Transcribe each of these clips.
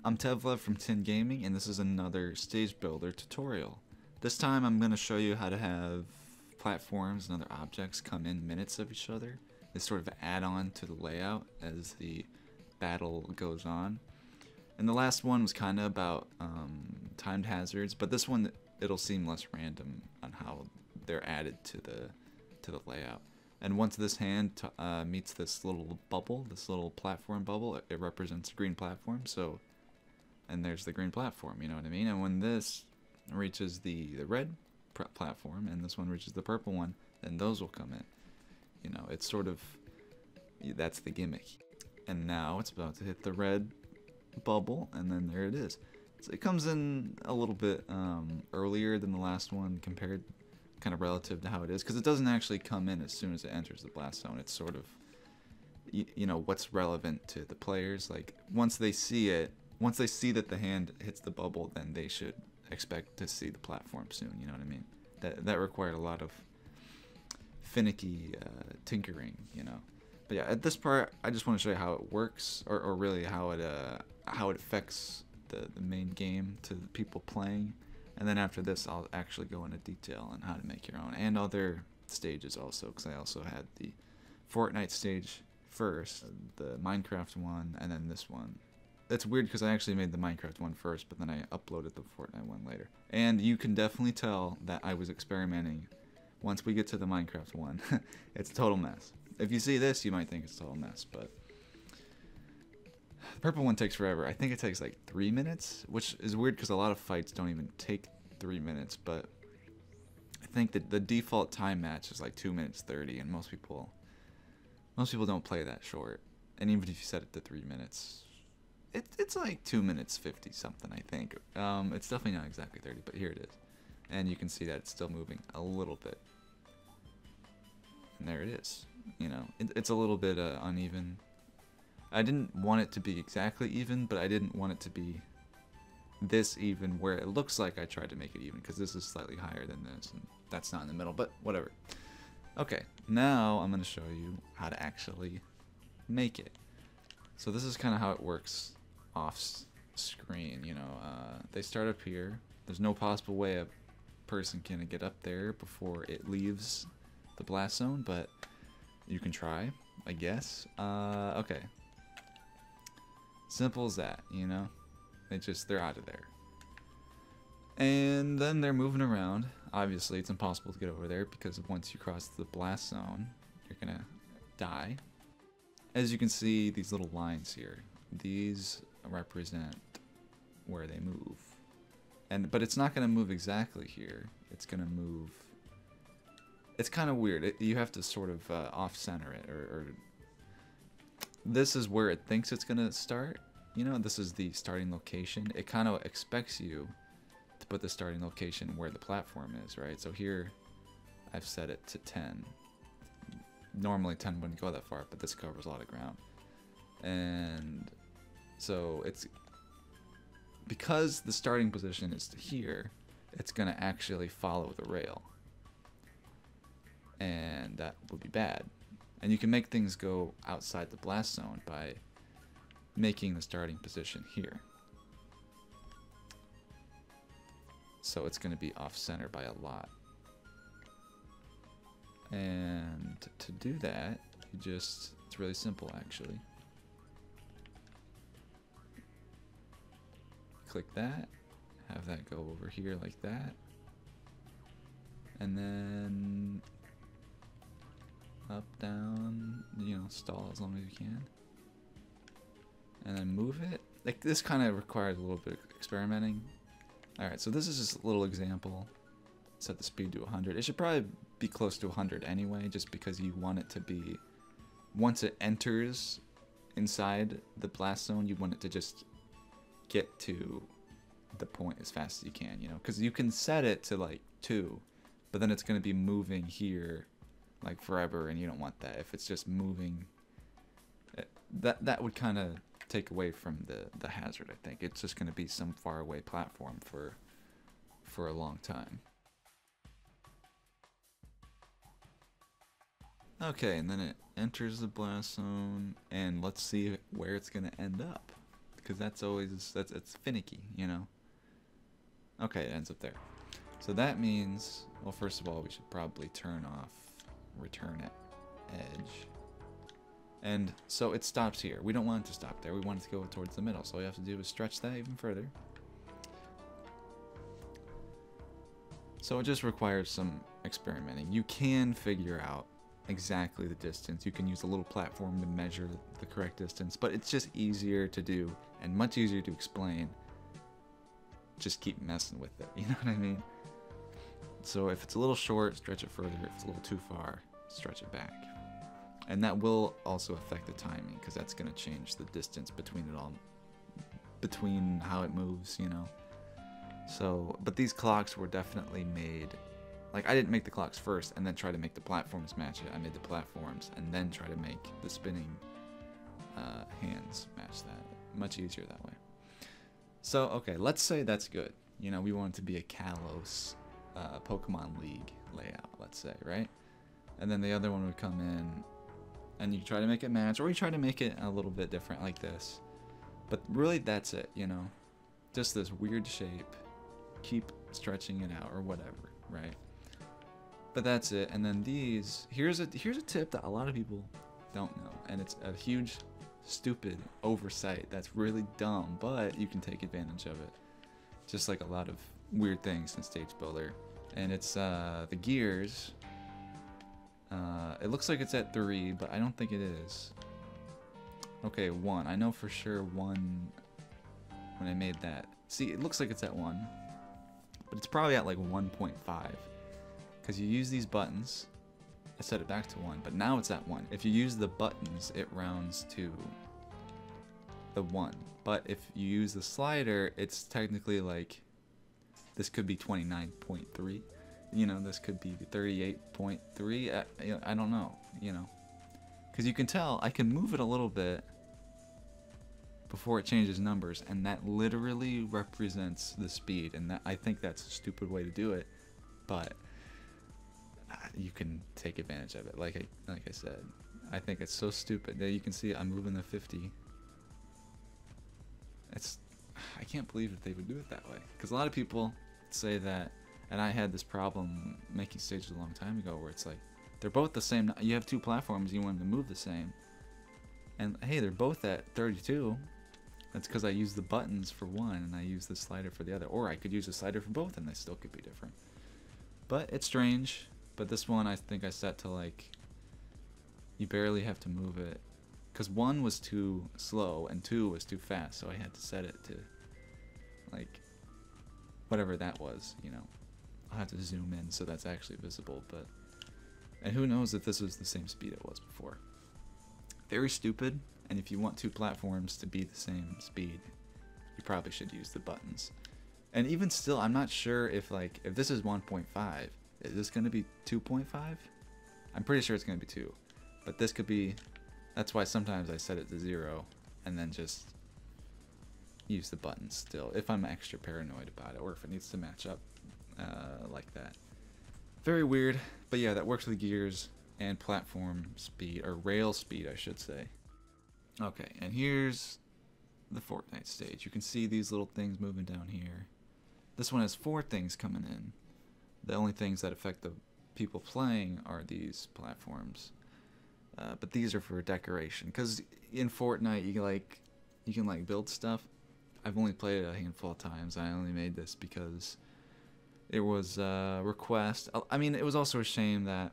I'm Tevlev from Tin Gaming, and this is another stage builder tutorial. This time I'm going to show you how to have platforms and other objects come in minutes of each other. It's sort of an add-on to the layout as the battle goes on. And the last one was kind of about timed hazards, but this one it'll seem less random on how they're added to the layout. And once this hand meets this little bubble, this little platform bubble, it represents a green platform. So, and there's the green platform, you know what I mean? And when this reaches the red platform and this one reaches the purple one, then those will come in. You know, it's sort of, that's the gimmick. And now it's about to hit the red bubble, and then there it is. So it comes in a little bit earlier than the last one compared, kind of relative to how it is, because it doesn't actually come in as soon as it enters the blast zone. It's sort of, you know, what's relevant to the players. Like once they see it, once they see that the hand hits the bubble, then they should expect to see the platform soon. You know what I mean? That required a lot of finicky tinkering, you know. But yeah, at this part, I just want to show you how it works, or really how it affects the main game to the people playing. And then after this, I'll actually go into detail on how to make your own, and other stages also, because I also had the Fortnite stage first, the Minecraft one, and then this one. It's weird because I actually made the Minecraft one first, but then I uploaded the Fortnite one later. And you can definitely tell that I was experimenting. Once we get to the Minecraft one, it's a total mess. If you see this, you might think it's a total mess, but the purple one takes forever. I think it takes like 3 minutes, which is weird because a lot of fights don't even take 3 minutes, but I think that the default time match is like 2 minutes 30, and most people don't play that short. And even if you set it to 3 minutes, it's like 2 minutes 50 something, I think. It's definitely not exactly 30, but here it is. And you can see that it's still moving a little bit. And there it is. You know, it's a little bit uneven. I didn't want it to be exactly even, but I didn't want it to be this even where it looks like I tried to make it even, because this is slightly higher than this, and that's not in the middle, but whatever. Okay, now I'm going to show you how to actually make it. So this is kind of how it works off screen, you know. They start up here. There's no possible way a person can get up there before it leaves the blast zone, but you can try, I guess. Okay. Simple as that, you know. They're out of there. And then they're moving around. Obviously, it's impossible to get over there because once you cross the blast zone, you're gonna die. As you can see, these little lines here, these represent where they move. But it's not gonna move exactly here. It's gonna move. It's kind of weird. You have to sort of off-center it, or this is where it thinks it's gonna start. You know, this is the starting location. It kind of expects you to put the starting location where the platform is, right? So here, I've set it to 10. Normally 10 wouldn't go that far, but this covers a lot of ground. And so it's because the starting position is to here, it's gonna actually follow the rail. And that would be bad. And you can make things go outside the blast zone by making the starting position here. So it's going to be off center by a lot. And to do that, it's really simple actually. Click that, have that go over here like that. And then up, down, you know, stall as long as you can. And then move it. Like, this kind of requires a little bit of experimenting. Alright, so this is just a little example. Set the speed to 100. It should probably be close to 100 anyway, just because you want it to be, once it enters inside the blast zone, you want it to just get to the point as fast as you can, you know? Because you can set it to like 2, but then it's going to be moving here like forever, and you don't want that. If it's just moving, that would kind of take away from the hazard, I think. It's just going to be some faraway platform for a long time. Okay, and then it enters the blast zone, and let's see where it's going to end up. because that's always it's finicky, you know. Okay, it ends up there. So that means, well, first of all, we should probably turn off return at edge. And so it stops here. We don't want it to stop there. We want it to go towards the middle. So all you have to do is stretch that even further. So it just requires some experimenting. You can figure out exactly the distance. You can use a little platform to measure the correct distance, but it's just easier to do and much easier to explain. Just keep messing with it, you know what I mean? So if it's a little short, stretch it further. If it's a little too far, stretch it back. And that will also affect the timing, because that's going to change the distance between it all, between how it moves, you know. So, but these clocks were definitely made, like I didn't make the clocks first and then try to make the platforms match it. I made the platforms and then try to make the spinning hands match that. Much easier that way. So, okay, let's say that's good. You know, we want it to be a Kalos Pokemon League layout, let's say, right? And then the other one would come in and you try to make it match, or you try to make it a little bit different like this. But really that's it, you know? Just this weird shape. Keep stretching it out or whatever, right? But that's it. And then these, here's a tip that a lot of people don't know, and it's a huge stupid oversight that's really dumb, but you can take advantage of it, just like a lot of weird things in Stage Builder. And it's the gears. It looks like it's at 3, but I don't think it is. Okay, 1. I know for sure 1 when I made that. See, it looks like it's at 1, but it's probably at like 1.5, because you use these buttons. I set it back to 1, but now it's at 1. If you use the buttons, it rounds to the 1. But if you use the slider, it's technically like, this could be 29.3. You know, this could be 38.3. I don't know, you know. Because you can tell, I can move it a little bit before it changes numbers, and that literally represents the speed. And that, I think that's a stupid way to do it, but you can take advantage of it. Like I said, I think it's so stupid that you can see I'm moving the 50. I can't believe that they would do it that way, because a lot of people say that, and I had this problem making stages a long time ago where it's like they're both the same. You have 2 platforms, you want them to move the same, and hey, they're both at 32. That's because I use the buttons for one and I use the slider for the other, or I could use a slider for both and they still could be different. But it's strange. But this one I think I set to like, you barely have to move it, because 1 was too slow and 2 was too fast, so I had to set it to like whatever that was, you know. I'll have to zoom in so that's actually visible, but, and who knows if this was the same speed it was before. Very stupid, and if you want 2 platforms to be the same speed, you probably should use the buttons. And even still, I'm not sure if this is 1.5, is this going to be 2.5? I'm pretty sure it's going to be 2, but this could be, that's why sometimes I set it to 0 and then just use the buttons still, if I'm extra paranoid about it, or if it needs to match up like that. Very weird, but yeah, that works with gears and platform speed, or rail speed I should say. Okay, and here's the Fortnite stage. You can see these little things moving down here. This one has 4 things coming in. The only things that affect the people playing are these platforms, but these are for decoration, because in Fortnite you can build stuff. I've only played it a handful of times. I only made this because it was a request. I mean, it was also a shame that,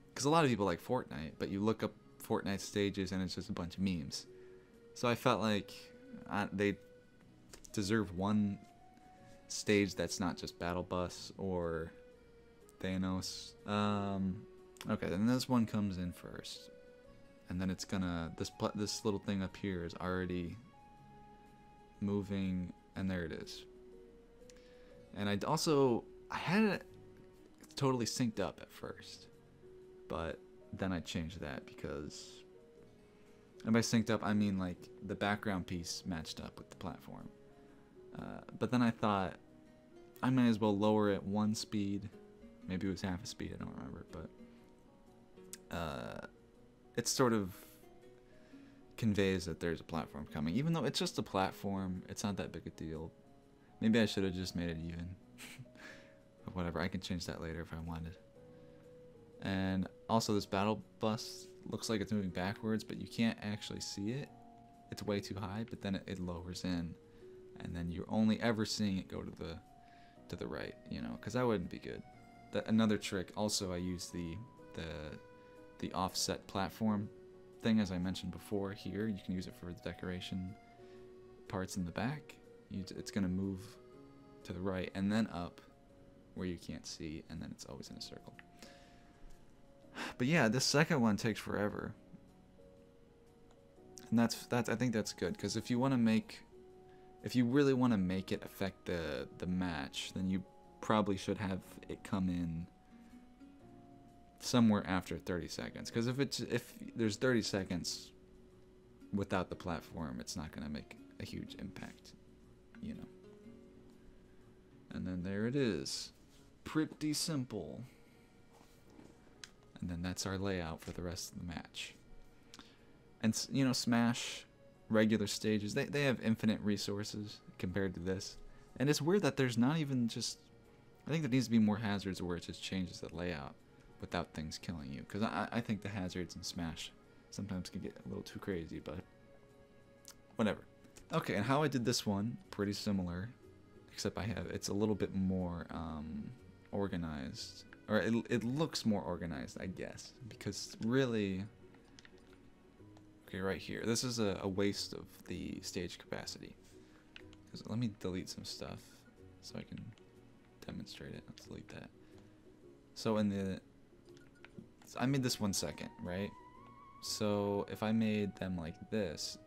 because a lot of people like Fortnite, but you look up Fortnite stages and it's just a bunch of memes. So I felt like they deserve one stage that's not just Battle Bus or Thanos. Okay, then this one comes in first, and then it's gonna, this little thing up here is already moving, and there it is. And I had it totally synced up at first, but then I changed that because, and by synced up I mean like the background piece matched up with the platform. But then I thought I might as well lower it 1 speed. Maybe it was half a speed, I don't remember, but it's sort of conveys that there's a platform coming. Even though it's just a platform, it's not that big a deal. Maybe I should have just made it even. But whatever, I can change that later if I wanted. And also this battle bus looks like it's moving backwards, but you can't actually see it. It's way too high, but then it lowers in. And then you're only ever seeing it go to the right, you know, because that wouldn't be good. Another trick, also I use the offset platform thing, as I mentioned before. Here you can use it for the decoration parts in the back. It's going to move to the right and then up where you can't see, and then it's always in a circle. But yeah, this second one takes forever, and that's I think that's good, because if you really want to make it affect the match, then you probably should have it come in somewhere after 30 seconds. Because if there's 30 seconds without the platform, it's not going to make a huge impact, you know. And then there it is. Pretty simple. And then that's our layout for the rest of the match. And, you know, Smash regular stages, they have infinite resources compared to this. And it's weird that there's not even just... I think there needs to be more hazards where it just changes the layout without things killing you. Because I think the hazards in Smash sometimes can get a little too crazy, but whatever. Okay, and how I did this one, pretty similar, except it's a little bit more organized. Or it looks more organized, I guess, because really... Okay, right here. This is a waste of the stage capacity. Let me delete some stuff so I can demonstrate it. Let's delete that. So I made this 1 second, right? So if I made them like this,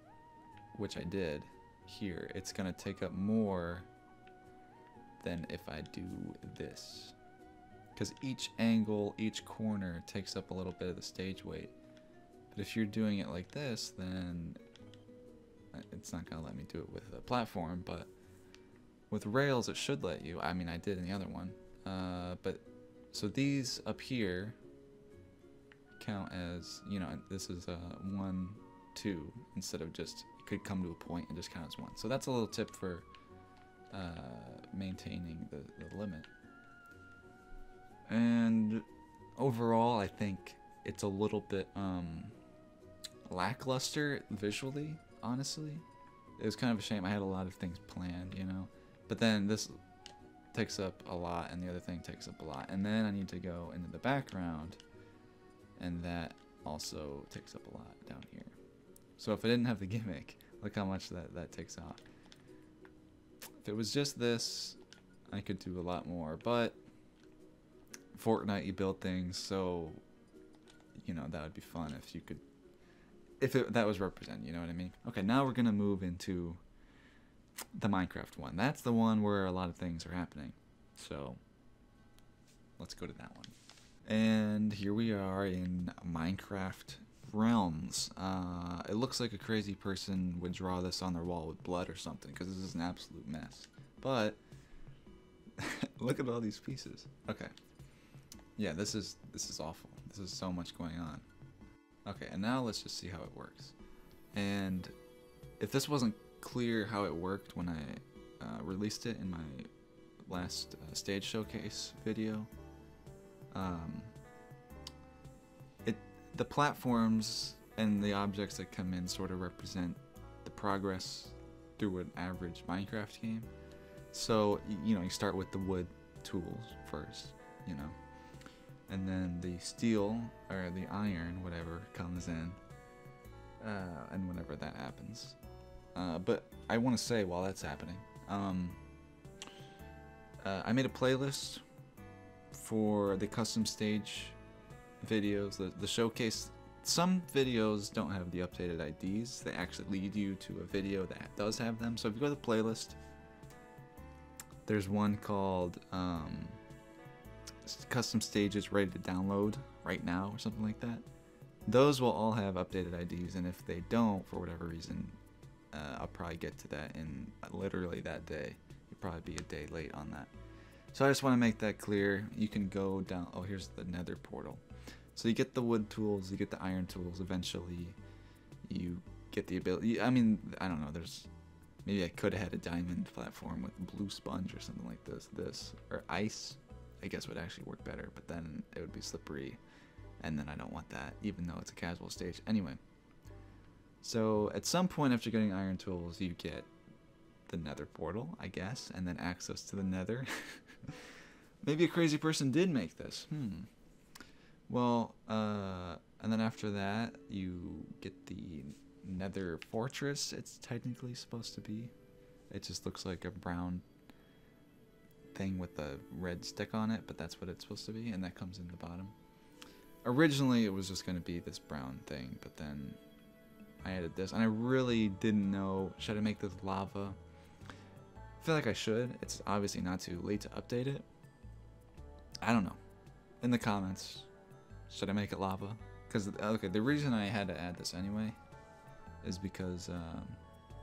which I did here, it's gonna take up more than if I do this. Because each angle, each corner takes up a little bit of the stage weight. But if you're doing it like this, then it's not going to let me do it with a platform, but with rails it should let you. I mean, I did in the other one. But so these up here count as, you know, this is 1, 2, instead of just, it could come to a point and just count as 1. So that's a little tip for maintaining the limit. And overall, I think it's a little bit lackluster visually, honestly. It was kind of a shame. I had a lot of things planned, you know, but then this takes up a lot and the other thing takes up a lot, and then I need to go into the background, and that also takes up a lot down here. So if I didn't have the gimmick, look how much that takes off. If it was just this, I could do a lot more, but Fortnite, you build things, so, you know, that would be fun if you could, that was represented, you know what I mean? Okay, now we're gonna move into the Minecraft one. That's the one where a lot of things are happening, so let's go to that one. And here we are in Minecraft Realms. It looks like a crazy person would draw this on their wall with blood or something, because this is an absolute mess, but look at all these pieces. Okay. Yeah, this is awful. This is so much going on. Okay, and now let's just see how it works. And if this wasn't clear how it worked when I released it in my last stage showcase video, the platforms and the objects that come in sort of represent the progress through an average Minecraft game. So, you know, you start with the wood tools first, you know. And then the steel, or the iron, whatever, comes in, and whenever that happens. But I want to say, while that's happening, I made a playlist for the custom stage videos, the showcase. Some videos don't have the updated IDs. They actually lead you to a video that does have them. So if you go to the playlist, there's one called... custom stages ready to download right now or something like that. Those will all have updated IDs, and if they don't, for whatever reason, I'll probably get to that in literally that day. You'll probably be a day late on that. So I just want to make that clear. You can go down. Oh, here's the nether portal. So you get the wood tools, you get the iron tools. Eventually you get the ability. I mean, I don't know. Maybe I could have had a diamond platform with blue sponge or something like this, or ice. I guess would actually work better, but then it would be slippery, and then I don't want that, even though it's a casual stage. Anyway, so at some point after getting iron tools, you get the nether portal, I guess, and then access to the nether. Maybe a crazy person did make this. Well, and then after that, you get the nether fortress, it's technically supposed to be. It just looks like a brown thing with a red stick on it, but that's what it's supposed to be, and that comes in the bottom. Originally, it was just going to be this brown thing, but then I added this, and I really didn't know, should I make this lava? I feel like I should. It's obviously not too late to update it. I don't know. In the comments, should I make it lava? Because, okay, the reason I had to add this anyway is because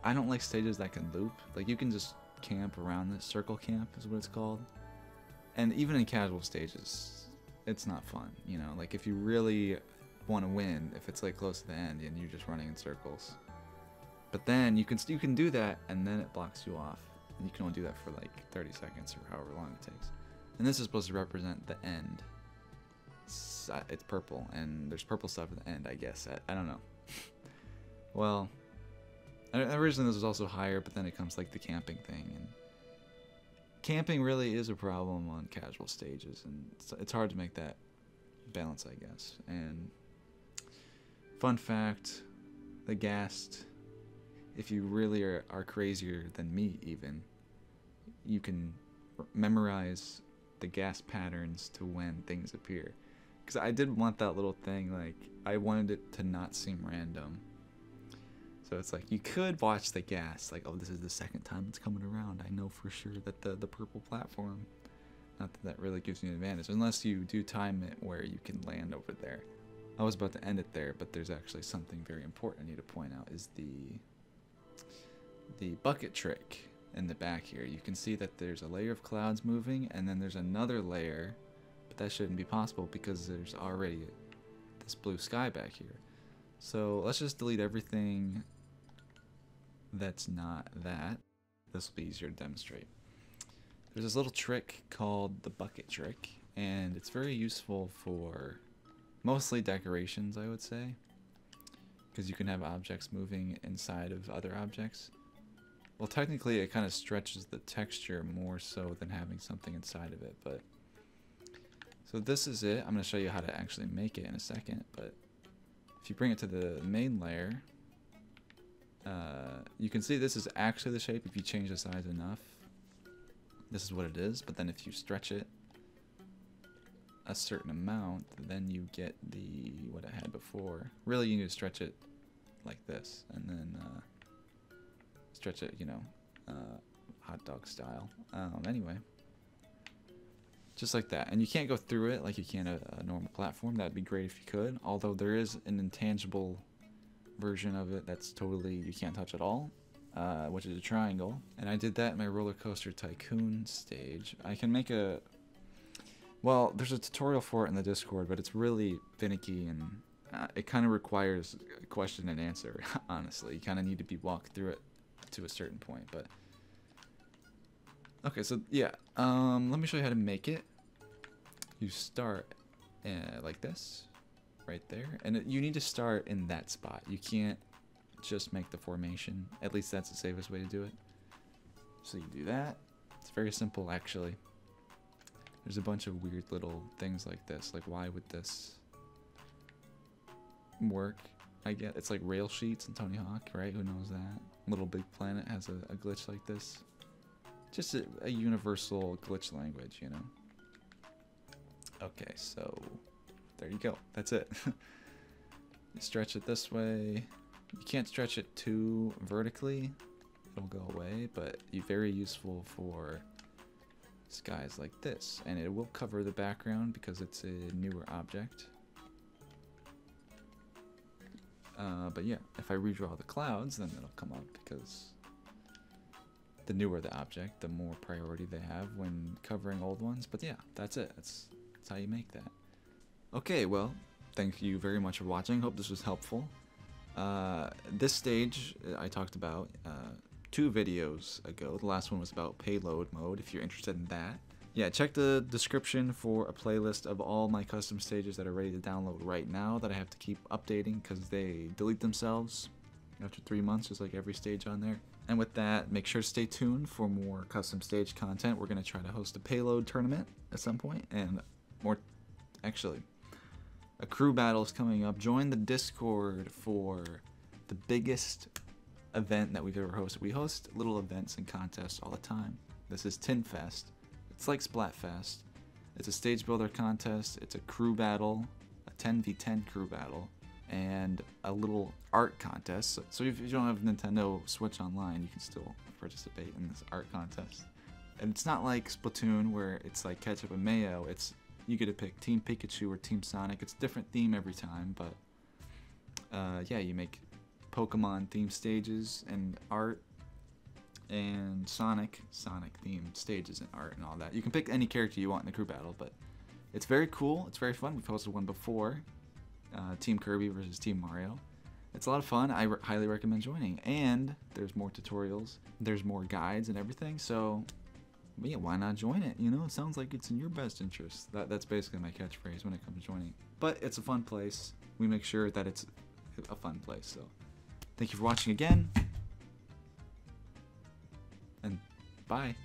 I don't like stages that can loop. Like, you can just camp around this. Circle camp is what it's called. And even in casual stages, it's not fun, you know? Like, if you really want to win, if it's, like, close to the end and you're just running in circles. But then you can do that, and then it blocks you off. And you can only do that for, like, 30 seconds or however long it takes. And this is supposed to represent the end. It's purple, and there's purple stuff at the end, I guess. I don't know. Well, originally this was also higher, but then it comes like the camping thing, and camping really is a problem on casual stages, and it's hard to make that balance, I guess. And fun fact, the ghast, if you really are crazier than me even, you can memorize the ghast patterns to when things appear. Because I did want that little thing, like, I wanted it to not seem random. So it's like, you could watch the ghast, like, oh, this is the second time it's coming around. I know for sure that the purple platform, not that that really gives you an advantage, unless you do time it where you can land over there. I was about to end it there, but there's actually something very important I need to point out, is the bucket trick in the back here. You can see that there's a layer of clouds moving, and then there's another layer, but that shouldn't be possible because there's already this blue sky back here. So let's just delete everything that's not that. This will be easier to demonstrate. There's this little trick called the bucket trick, and it's very useful for mostly decorations, I would say, because you can have objects moving inside of other objects. Well, technically it kind of stretches the texture more so than having something inside of it, but so this is it. I'm going to show you how to actually make it in a second, but if you bring it to the main layer, you can see this is actually the shape if you change the size enough. This is what it is, but then if you stretch it a certain amount, then you get what I had before. Really, you need to stretch it like this, and then stretch it, you know, hot dog style. Anyway, just like that. And you can't go through it like you can a normal platform. That'd be great if you could, although there is an intangible version of it that's totally you can't touch at all, which is a triangle. And I did that in my roller coaster tycoon stage. I can make well, there's a tutorial for it in the Discord, but it's really finicky, and it kind of requires a question and answer. Honestly, you kind of need to be walked through it to a certain point. But okay, so yeah, let me show you how to make it. You start like this, right there, and you need to start in that spot. You can't just make the formation. At least that's the safest way to do it. So you do that. It's very simple, actually. There's a bunch of weird little things like this. Like, why would this work? I get it's like rail sheets in Tony Hawk, right? Who knows that? Little Big Planet has a glitch like this. Just a universal glitch language, you know? Okay, so there you go. That's it. You stretch it this way. You can't stretch it too vertically. It'll go away, but very useful for skies like this. And it will cover the background because it's a newer object. But yeah, if I redraw the clouds, then it'll come up because the newer the object, the more priority they have when covering old ones. But yeah, that's it. That's how you make that. Okay, well, thank you very much for watching. Hope this was helpful. This stage I talked about 2 videos ago. The last one was about payload mode, if you're interested in that. Yeah, check the description for a playlist of all my custom stages that are ready to download right now that I have to keep updating because they delete themselves after 3 months, just like every stage on there. And with that, make sure to stay tuned for more custom stage content. We're going to try to host a payload tournament at some point, and more, actually, a crew battle is coming up. Join the Discord for the biggest event that we've ever hosted. We host little events and contests all the time. This is Tinfest. It's like Splatfest. It's a stage builder contest. It's a crew battle, a 10v10 crew battle, and a little art contest. So if you don't have Nintendo Switch Online, you can still participate in this art contest. And it's not like Splatoon where it's like ketchup and mayo. It's you get to pick Team Pikachu or Team Sonic. It's a different theme every time, but yeah, you make Pokemon themed stages and art, and Sonic themed stages and art and all that. You can pick any character you want in the crew battle, but it's very cool. It's very fun. We've hosted one before, Team Kirby versus Team Mario. It's a lot of fun. I highly recommend joining. And there's more tutorials, there's more guides and everything. So yeah, why not join it? You know, it sounds like it's in your best interest. That's basically my catchphrase when it comes to joining. But it's a fun place. We make sure that it's a fun place. So thank you for watching again. And bye.